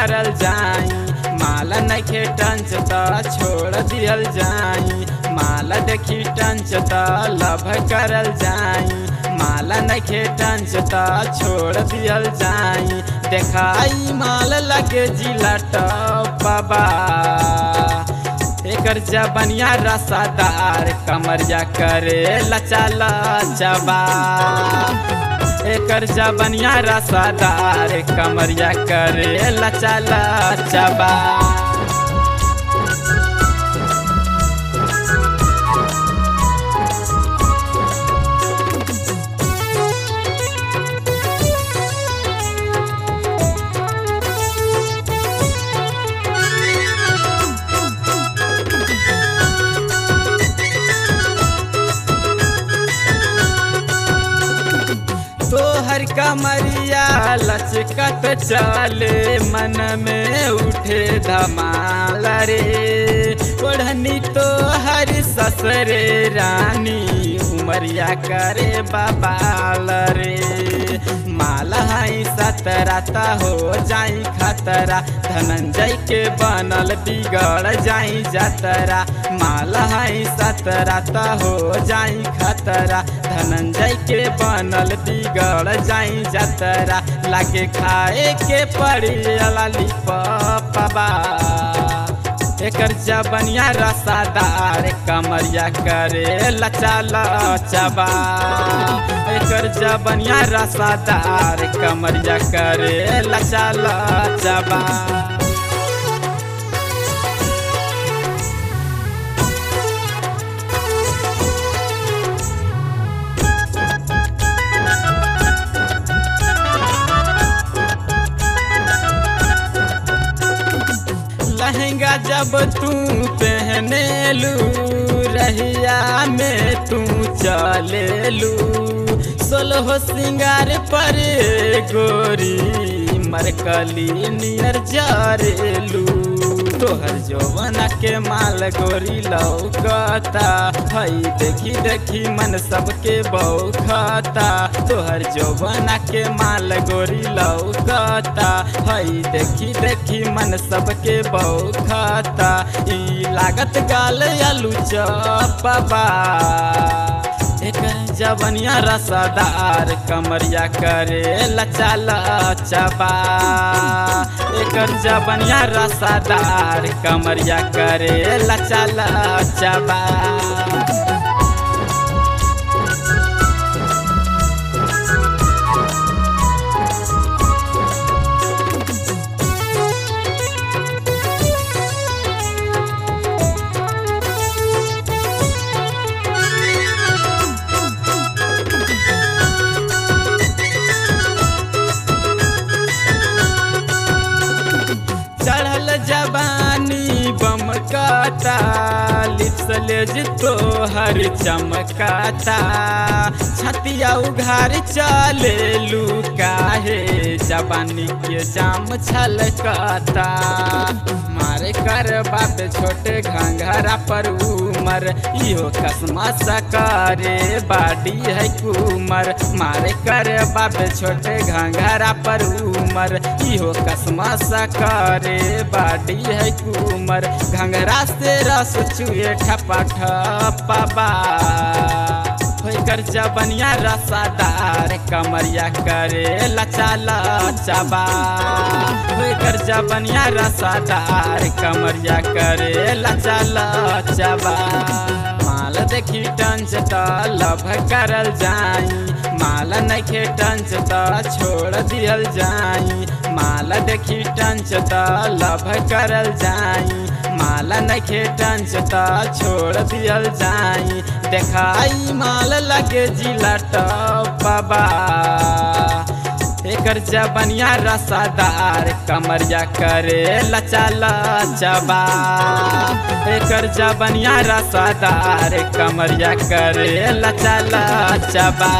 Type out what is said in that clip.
करल जाई। माल नइखे टंच त छोड़ दिहल जाई। माल देखी टंच त लभ करल जाई। माल नइखे टंच त छोड़ दिहल जाई। देखाई माल लगे जिला टॉपबा। एकर जबनिया रसादार कमरिया करे लचा लचबा। एकर जबनिया रसादार कमरिया करे लचा लचबा। तोहर कमरिया लचकत चले मन में उठे धमाल रे। ओढ़नी तोहर ससरे रानी उमरिया करे बबाल रे। माल हई सतरा त हो जाई खतरा। धनंजय के बनल बिगड़ जाई जतरा। माल हई सतरा त हो जाई खतरा। धनंजय के बनल बिगड़ जाई जतरा। लागे खाए के पड़ी लॉलीपॉपबा। एकर जबनिया रसादार कमरिया करे लचा लचबा। एकर जबनिया रसादार कमरिया करे लचा लचबा। लहंगा जब तू पहनेलू रहिया में तू चलेलू। सोलह सिंगार पर गोरी मरकली नियर जरेलू। तोहर जौवना के माल गोरी लौकता। हई देखी देखी मन सबके बौखता। तोहर जौवना के माल गोरी लौकता। हई देखी देखी मन सबके बौखता। ई लागत गाल आलू चपबा। एकर जबनिया रसादार कमरिया करे लचा लचबा। एकर जबनिया रसादार कमरिया करे लचा लचबा। जबानी बमकाता। लिप्स लेज तोहर चमकाता। छतिया उघार चले लुकाहे जबानी के जाम छलकाता। मारे कर बाप छोटे घंघरा पर उमर। इहो कसमा सकारे बाडी है कुमर। मारे कर बाप छोटे घंघरा पर उमर। इहो कसमा सकारे बाडी है कुमर। घंघरा से रस चुए ठपा ठपबा। एकर जबनिया रसादार कमरिया करे लचा लचबा। एकर जबनिया रसादार कमरिया करे लचा लचबा। माल देखी टंच त लभ करल जाई। माल नइखे टंच त छोड़ दिहल जाई। माल देखी टंच त लभ करल जाई। माल नइखे टंच त छोड़ दिहल जाई। देखाई माल लगे जिला टॉपबा। एकर जबनिया रसादार कमरिया करे लचा लचबा। एकर जबनिया रसादार कमरिया करे लचा लचबा।